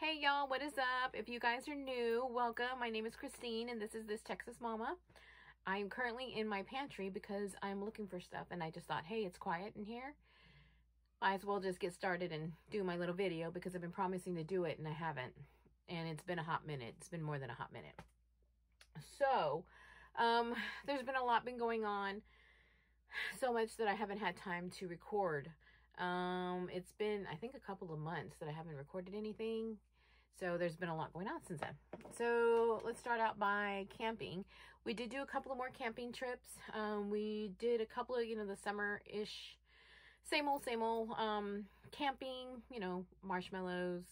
Hey y'all, what is up? If you guys are new, welcome. My name is Christine and this is This Texas Mama. I'm currently in my pantry because I'm looking for stuff and I just thought, hey, it's quiet in here. Might as well just get started and do my little video because I've been promising to do it and I haven't. And it's been a hot minute. It's been more than a hot minute. So, there's been a lot going on. So much that I haven't had time to record. It's been, I think, a couple of months that I haven't recorded anything. So there's been a lot going on since then. So let's start out by camping. We did do a couple of more camping trips. We did a couple of, the summer-ish, same old, camping, marshmallows,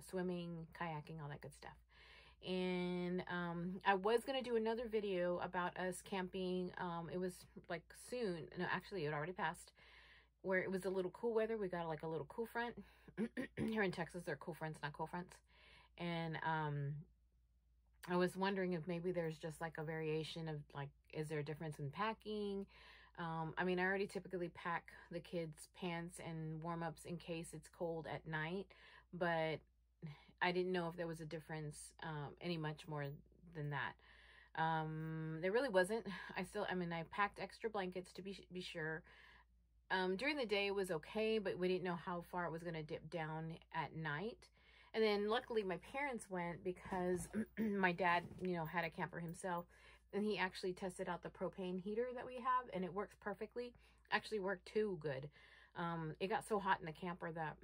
swimming, kayaking, all that good stuff. And I was going to do another video about us camping. It was like soon. No, actually it already passed. Where it was a little cool weather. We got like a little cool front. Here in Texas, they're cool fronts, not cold fronts. And I was wondering if maybe there's just like a variation of like, is there a difference in packing? I mean, I already typically pack the kids' pants and warm-ups in case it's cold at night. But I didn't know if there was a difference any much more than that. There really wasn't. I packed extra blankets to be sure. During the day it was okay, but we didn't know how far it was going to dip down at night. And then luckily my parents went because my dad, had a camper himself, and he actually tested out the propane heater that we have, and it works perfectly. Actually worked too good. It got so hot in the camper that,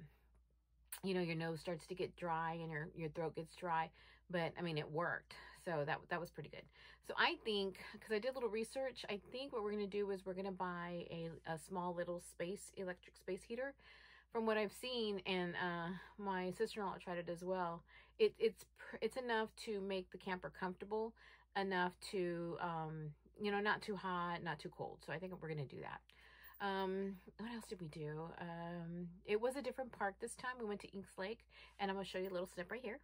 your nose starts to get dry and your throat gets dry. But, I mean, it worked. So that was pretty good. So I think, because I did a little research, I think what we're going to do is we're going to buy a small little electric space heater. From what I've seen, and my sister-in-law tried it as well, it's enough to make the camper comfortable, enough to, not too hot, not too cold. So I think we're going to do that. What else did we do? It was a different park this time. We went to Inks Lake, and I'm going to show you a little snip right here.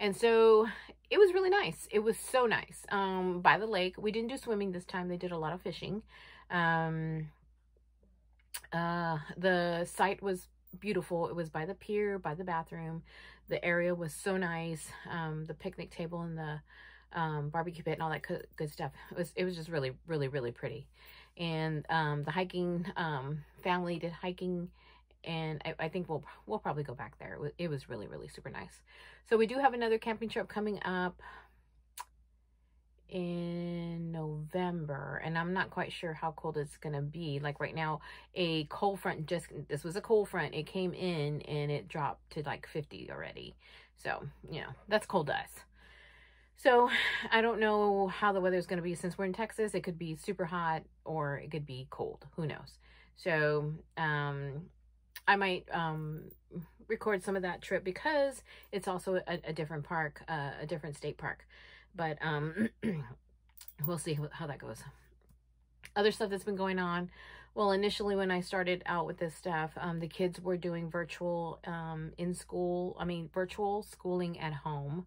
And so it was really nice. It was so nice. By the lake. We didn't do swimming this time. They did a lot of fishing. The site was beautiful. It was by the pier, by the bathroom. The area was so nice. The picnic table and the barbecue pit and all that good stuff. It was just really, really, really pretty. And the hiking family did hiking. And I think we'll probably go back there. It was really, really super nice. So we do have another camping trip coming up in November, and I'm not quite sure how cold it's gonna be. Like right now, a cold front this was a cold front. It came in and it dropped to like 50 already. So, you know, that's cold to us. So I don't know how the weather is going to be since we're in Texas. It could be super hot or it could be cold. Who knows? So I might record some of that trip because it's also a different park, a different state park. But we'll see how that goes. Other stuff that's been going on. Well, initially when I started out with this stuff, the kids were doing virtual virtual schooling at home.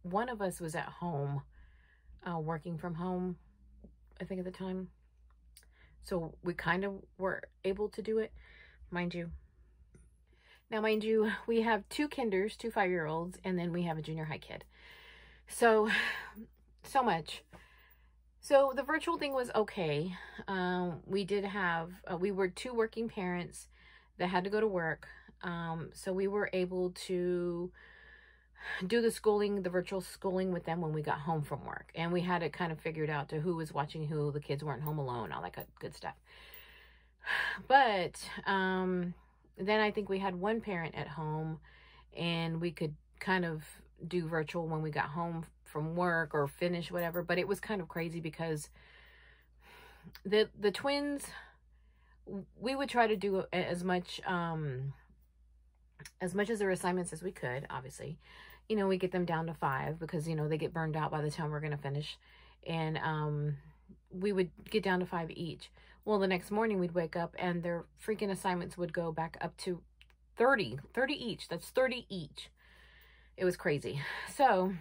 One of us was at home, working from home, I think at the time. So we kind of were able to do it, mind you. Now, mind you, we have 2 kinders, 2 5-year-olds, and then we have a junior high kid. So much. So the virtual thing was okay. We were 2 working parents that had to go to work. So we were able to do the virtual schooling with them when we got home from work. And we had it kind of figured out to who was watching who, the kids weren't home alone, all that good stuff. But then I think we had one parent at home and we could kind of do virtual when we got home from work or finish whatever. But it was kind of crazy because the twins, we would try to do as much as their assignments as we could, obviously. You know, we get them down to 5 because, you know, they get burned out by the time we're going to finish. And we would get down to 5 each. Well, the next morning we'd wake up and their freaking assignments would go back up to 30 each. That's 30 each. It was crazy. So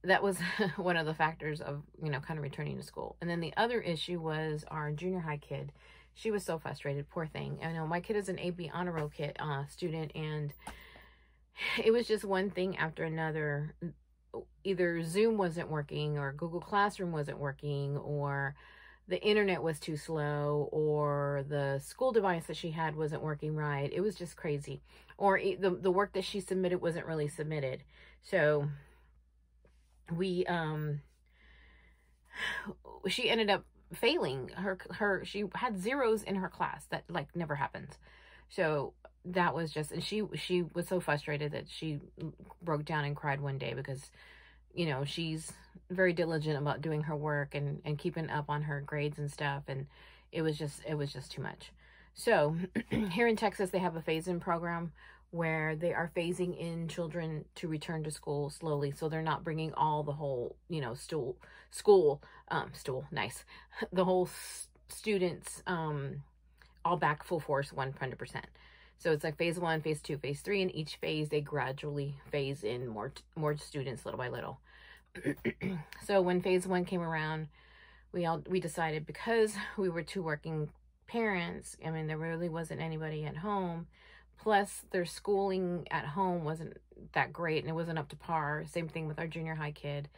that was one of the factors of, you know, kind of returning to school. And then the other issue was our junior high kid. She was so frustrated, poor thing. I know my kid is an AB honor roll student, and it was just one thing after another. Either Zoom wasn't working, or Google Classroom wasn't working, or the internet was too slow, or the school device that she had wasn't working right. It was just crazy. Or the work that she submitted wasn't really submitted. So she ended up failing. She had zeros in her class. That like never happens. So that was just, and she was so frustrated that she broke down and cried one day because, you know, she's very diligent about doing her work and keeping up on her grades and stuff. And it was just too much. So here in Texas, they have a phase-in program where they are phasing in children to return to school slowly. So they're not bringing all the whole, you know, the whole students, all back full force 100%. So it's like phase 1, phase 2, phase 3, and each phase they gradually phase in more students little by little. So when phase 1 came around, we decided, because we were 2 working parents, I mean, there really wasn't anybody at home, plus their schooling at home wasn't that great and it wasn't up to par. Same thing with our junior high kid.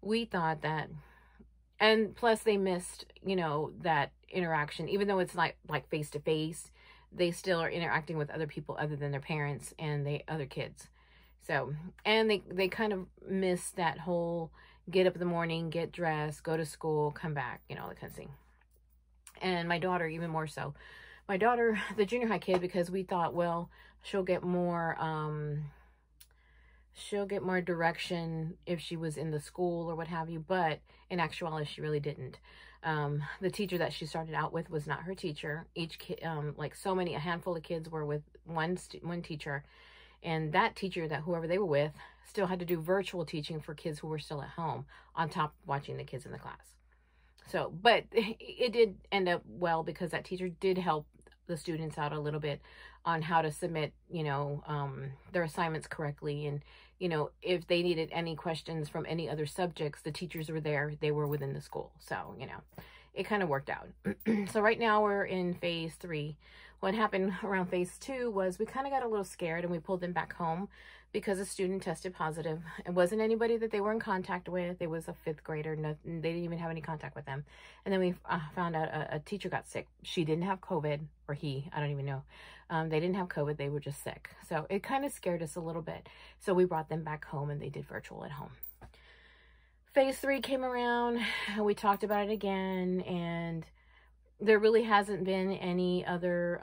We thought that, and plus they missed, you know, that interaction, even though it's like face to face, they still are interacting with other people other than their parents and other kids. So, and they kind of miss that whole get up in the morning, get dressed, go to school, come back, you know, that kind of thing. And my daughter, even more so. My daughter, the junior high kid, because we thought, well, she'll get more direction if she was in the school or what have you. But in actuality, she really didn't. The teacher that she started out with was not her teacher. Each kid, a handful of kids were with one teacher. And that teacher, that whoever they were with, still had to do virtual teaching for kids who were still at home, on top of watching the kids in the class. So, but it did end up well, because that teacher did help the students out a little bit on how to submit, you know, their assignments correctly. And, you know, if they needed any questions from any other subjects, the teachers were there. They were within the school. So, you know, it kind of worked out. So right now we're in phase 3. what happened around phase 2 was we kind of got a little scared and we pulled them back home because a student tested positive. It wasn't anybody that they were in contact with. It was a 5th grader. No, they didn't even have any contact with them. And then we found out a teacher got sick. She didn't have COVID, or he, I don't even know. They didn't have COVID. They were just sick. So it kind of scared us a little bit. So we brought them back home and they did virtual at home. Phase 3 came around and we talked about it again, and there really hasn't been any other,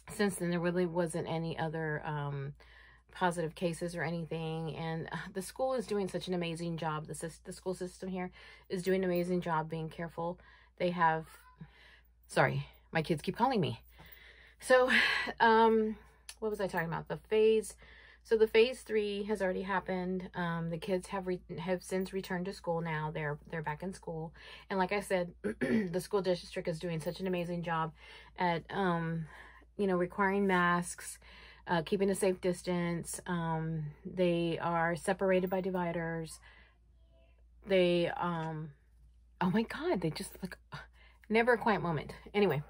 since then there really wasn't any other positive cases or anything. And the school is doing such an amazing job. The school system here is doing an amazing job being careful. They have, sorry, my kids keep calling me. So, what was I talking about? The phase 3 has already happened. The kids have since returned to school now. They're back in school. And like I said, the school district is doing such an amazing job at, you know, requiring masks, keeping a safe distance. They are separated by dividers. They, oh my God, they just like, never a quiet moment. Anyway.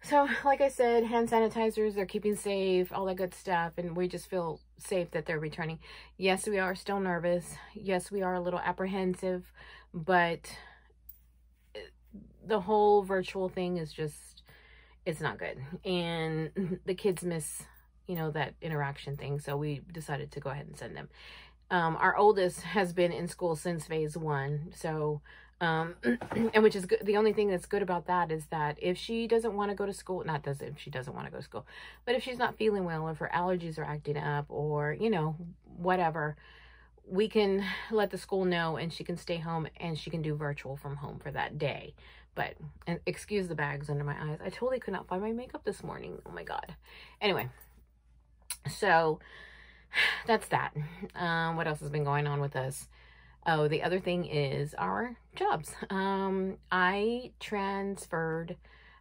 So, like I said, hand sanitizers, they're keeping safe, all that good stuff, and we just feel safe that they're returning. Yes, we are still nervous. Yes, we are a little apprehensive, but the whole virtual thing is just, it's not good. And the kids miss, you know, that interaction thing, so we decided to go ahead and send them. Our oldest has been in school since phase 1, so... and which is good. The only thing that's good about that is that if she doesn't want to go to school, if she doesn't want to go to school, but if she's not feeling well, or if her allergies are acting up, or, you know, whatever, we can let the school know and she can stay home and she can do virtual from home for that day. But, and excuse the bags under my eyes. I totally could not find my makeup this morning. Oh my God. Anyway, so that's that. What else has been going on with us? Oh, the other thing is our jobs. I transferred.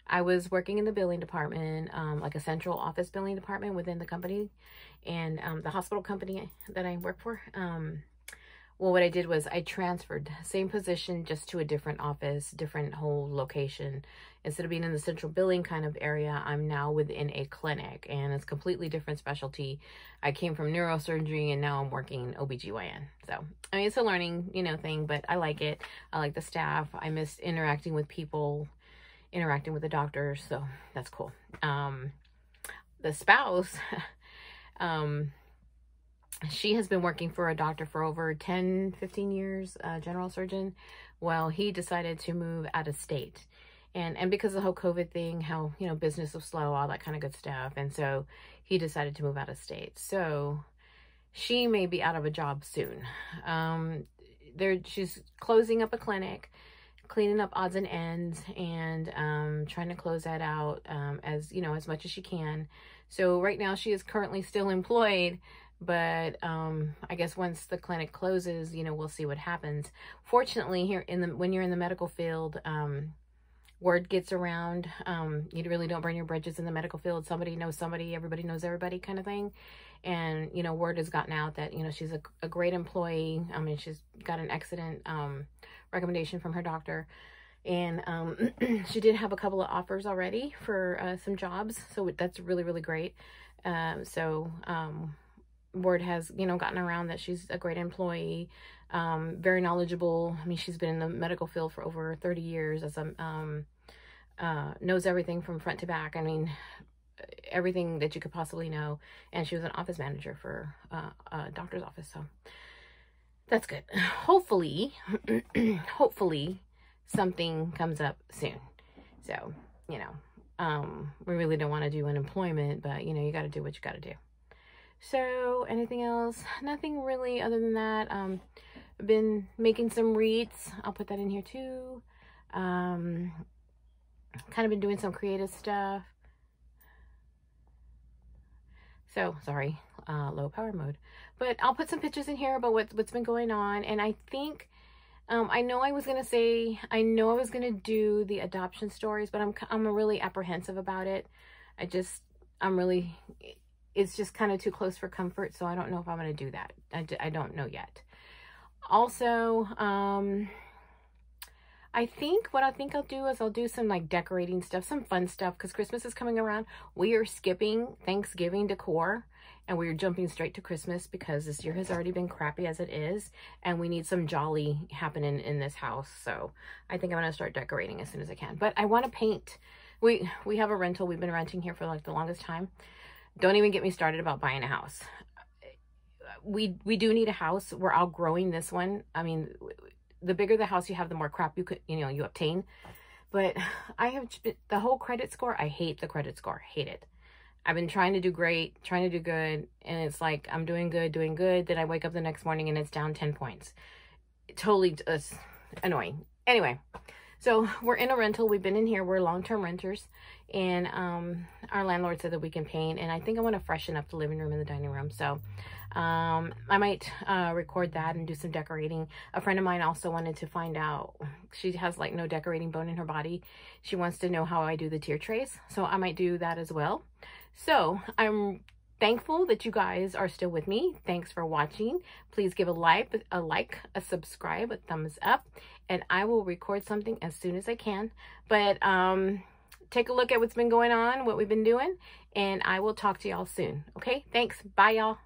I was working in the billing department, like a central office billing department within the company, and the hospital company that I work for. Well, what I did was I transferred, same position, just to a different office, different whole location. Instead of being in the central billing kind of area, I'm now within a clinic, and it's completely different specialty. I came from neurosurgery, and now I'm working OBGYN. So, I mean, it's a learning, you know, thing, but I like it. I like the staff. I miss interacting with people, interacting with the doctors, so that's cool. The spouse, she has been working for a doctor for over 10, 15 years, general surgeon. Well, he decided to move out of state. And because of the whole COVID thing, how, you know, business was slow, all that kind of good stuff. And so he decided to move out of state. So she may be out of a job soon. She's closing up a clinic, cleaning up odds and ends, and trying to close that out as, you know, as much as she can. So right now she is currently still employed, but I guess once the clinic closes, you know, we'll see what happens. Fortunately, here when you're in the medical field, word gets around. You really don't burn your bridges in the medical field. Somebody knows somebody, everybody knows everybody kind of thing. And, you know, word has gotten out that, you know, she's a great employee. I mean, she's got an excellent recommendation from her doctor. And she did have a couple of offers already for some jobs. So that's really, really great. Word has, you know, gotten around that she's a great employee, very knowledgeable. I mean, she's been in the medical field for over 30 years as knows everything from front to back. I mean, everything that you could possibly know. And she was an office manager for a doctor's office. So that's good. Hopefully, hopefully something comes up soon. So, you know, we really don't want to do unemployment, but, you know, you got to do what you got to do. So, anything else? Nothing really other than that. I've been making some wreaths. I'll put that in here too. Kind of been doing some creative stuff. So, sorry, low power mode. But I'll put some pictures in here about what's been going on. And I think, I know I was going to do the adoption stories, but I'm really apprehensive about it. It's just kind of too close for comfort, so I don't know if I'm going to do that. I don't know yet. Also, I think what I think I'll do is I'll do some like decorating stuff, some fun stuff, because Christmas is coming around. We are skipping Thanksgiving decor and we're jumping straight to Christmas because this year has already been crappy as it is, and we need some jolly happening in this house. So I think I'm going to start decorating as soon as I can. But I want to paint. We have a rental. We've been renting here for like the longest time. Don't even get me started about buying a house. We do need a house. We're outgrowing this one. I mean, the bigger the house you have, the more crap you obtain. But I have the whole credit score. I hate the credit score. Hate it. I've been trying to do great, trying to do good, and it's like I'm doing good. Then I wake up the next morning and it's down 10 points. Totally annoying. Anyway, so we're in a rental. We've been in here. We're long-term renters, and our landlord said that we can paint, and I think I want to freshen up the living room and the dining room. So I might record that and do some decorating. A friend of mine also wanted to find out, she has like no decorating bone in her body. She wants to know how I do the tier trays, so I might do that as well. So I'm thankful that you guys are still with me. Thanks for watching. Please give a like, a subscribe, a thumbs up, and I will record something as soon as I can. But take a look at what's been going on, what we've been doing, and I will talk to y'all soon. Okay, thanks. Bye, y'all.